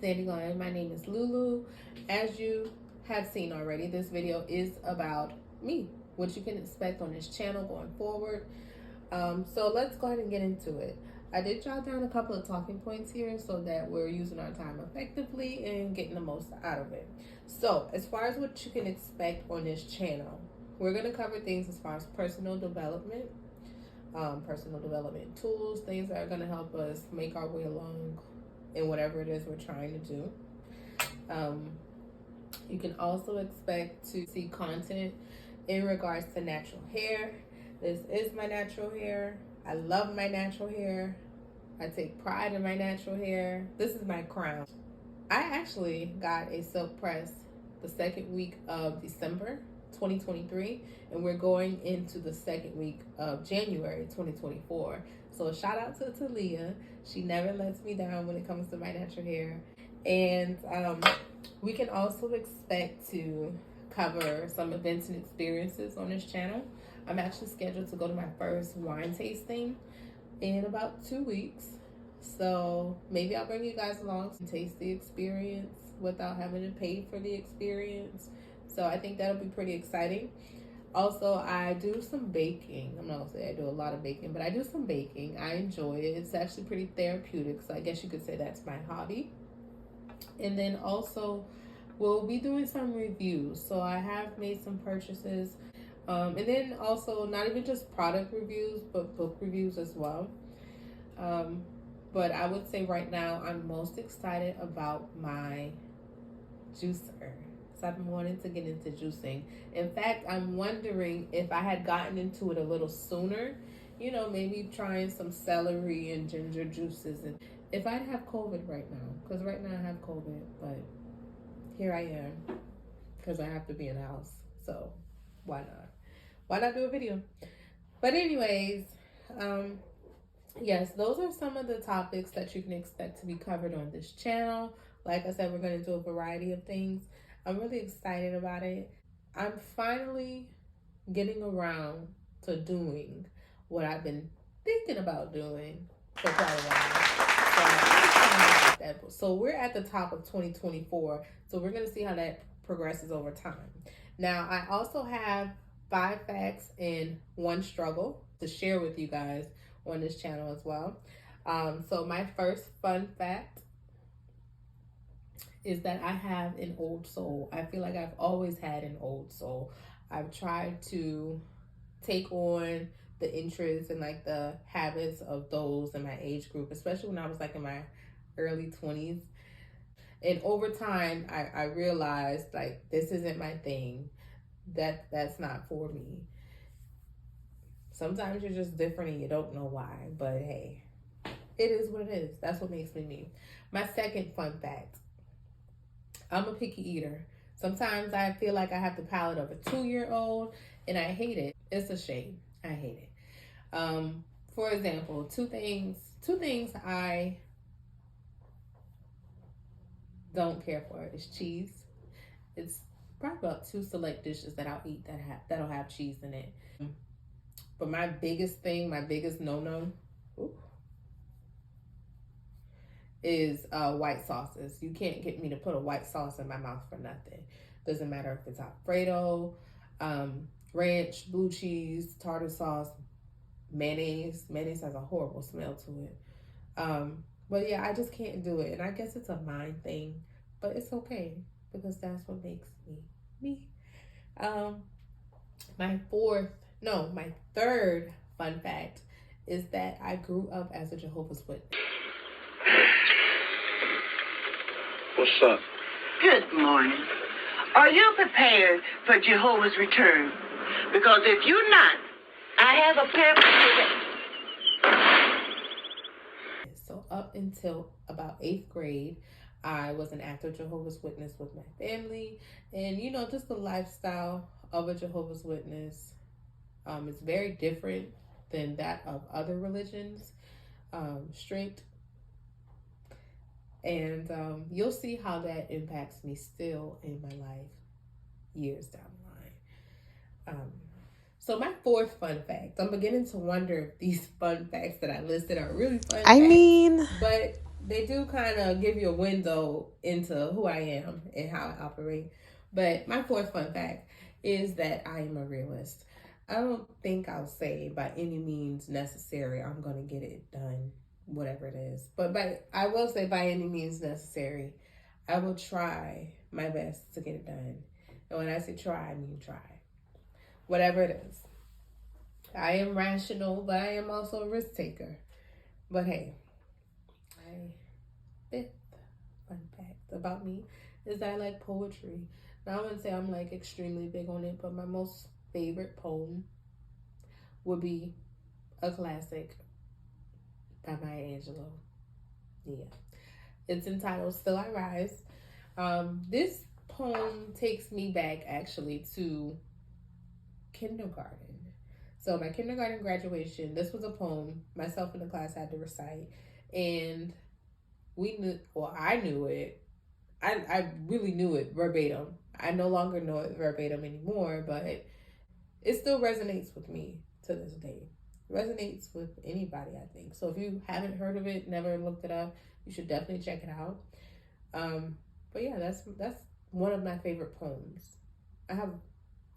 Dandelion. My name is Lulu. As you have seen already, this video is about me, what you can expect on this channel going forward. So let's go ahead and get into it. I did jot down a couple of talking points here so that we're using our time effectively and getting the most out of it. So as far as what you can expect on this channel, we're going to cover things as far as personal development tools, things that are going to help us make our way along in whatever it is we're trying to do. You can also expect to see content in regards to natural hair. This is my natural hair. I love my natural hair. I take pride in my natural hair. This is my crown. I actually got a silk press the second week of December 2023, and we're going into the second week of January 2024. So shout out to Talia. She never lets me down when it comes to my natural hair. And we can also expect to cover some events and experiences on this channel. I'm actually scheduled to go to my first wine tasting in about 2 weeks. So maybe I'll bring you guys along to taste the experience without having to pay for the experience. So I think that'll be pretty exciting. Also, I do some baking. I'm not gonna say I do a lot of baking, but I do some baking. I enjoy it. It's actually pretty therapeutic. So I guess you could say that's my hobby. And then also, we'll be doing some reviews. So I have made some purchases. And then also, not even just product reviews, but book reviews as well. But I would say right now, I'm most excited about my juicer. So I've been wanting to get into juicing. In fact, I'm wondering if I had gotten into it a little sooner, you know, maybe trying some celery and ginger juices, and if I'd have COVID right now, because right now I have COVID, but here I am, because I have to be in the house, so why not? Why not do a video? But anyways, yes, those are some of the topics that you can expect to be covered on this channel. Like I said, we're going to do a variety of things. I'm really excited about it. I'm finally getting around to doing what I've been thinking about doing for quite a while. So we're at the top of 2024. So we're going to see how that progresses over time. Now, I also have 5 facts and 1 struggle to share with you guys on this channel as well. So my first fun fact is that I have an old soul. I feel like I've always had an old soul. I've tried to take on the interests and like the habits of those in my age group, especially when I was like in my early 20s. And over time, I realized like this isn't my thing. That's not for me. Sometimes you're just different and you don't know why, but hey, it is what it is. That's what makes me me. My second fun fact, I'm a picky eater. Sometimes I feel like I have the palate of a 2-year-old and I hate it. It's a shame. I hate it. For example, two things I don't care for is cheese. It's probably about 2 select dishes that I'll eat that'll have cheese in it. But my biggest no-no is white sauces. You can't get me to put a white sauce in my mouth for nothing. Doesn't matter if it's Alfredo, ranch, blue cheese, tartar sauce, mayonnaise. Mayonnaise has a horrible smell to it. But yeah, I just can't do it. And I guess it's a mind thing, but it's okay because that's what makes me me. My third fun fact is that I grew up as a Jehovah's Witness. What's up? Good morning. Are you prepared for Jehovah's return? Because if you're not, I have a pamphlet. So up until about 8th grade, I was an active Jehovah's Witness with my family. And, you know, just the lifestyle of a Jehovah's Witness is very different than that of other religions, strict. And you'll see how that impacts me still in my life years down the line. So my fourth fun fact, I'm beginning to wonder if these fun facts that I listed are really fun facts. But they do kind of give you a window into who I am and how I operate. But my fourth fun fact is that I am a realist. I don't think I'll say by any means necessary I'm going to get it done, whatever it is. But I will say by any means necessary, I will try my best to get it done. And when I say try, I mean try. Whatever it is. I am rational, but I am also a risk taker. But hey, my fifth fun fact about me is that I like poetry. Now I wouldn't say I'm like extremely big on it, but my most favorite poem would be a classic by Maya Angelou. Yeah. It's entitled Still I Rise. This poem takes me back actually to kindergarten. So my kindergarten graduation, this was a poem myself and the class had to recite. And we knew, well, I knew it. I really knew it verbatim. I no longer know it verbatim anymore, but it still resonates with me to this day. It resonates with anybody, I think. So if you haven't heard of it, never looked it up, you should definitely check it out. But yeah, that's one of my favorite poems. I have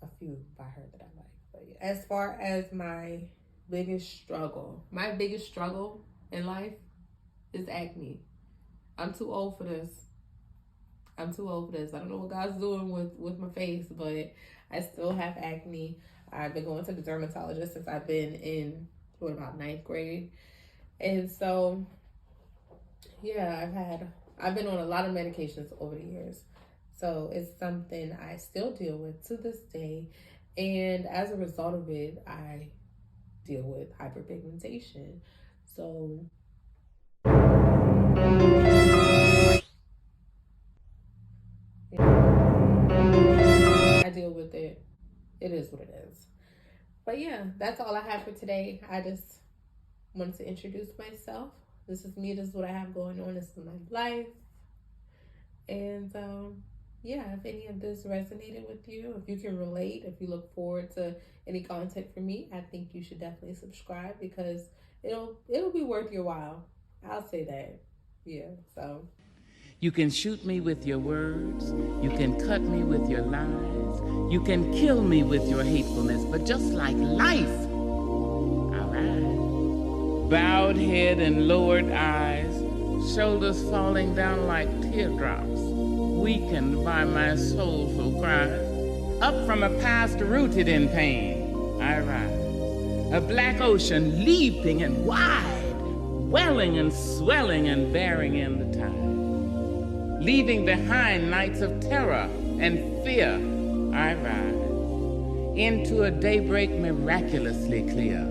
a few by her that I like. But yeah. As far as my biggest struggle in life is acne. I'm too old for this. I don't know what God's doing with my face, but I still have acne. I've been going to the dermatologist since I've been in, about 9th grade. And so, yeah, I've been on a lot of medications over the years. So it's something I still deal with to this day. And as a result of it, I deal with hyperpigmentation. So I deal with it. It is what it is. But yeah, that's all I have for today. I just wanted to introduce myself. This is me. This is what I have going on. This is my life. And yeah, if any of this resonated with you, if you can relate, if you look forward to any content from me, I think you should definitely subscribe because it'll be worth your while. I'll say that. Yeah, so. You can shoot me with your words. You can cut me with your lies. You can kill me with your hatefulness. But just like life, all right. Bowed head and lowered eyes, shoulders falling down like teardrops, weakened by my soulful cries. Up from a past rooted in pain, I rise. A black ocean leaping and wide, welling and swelling and bearing in the tide. Leaving behind nights of terror and fear, I rise into a daybreak miraculously clear.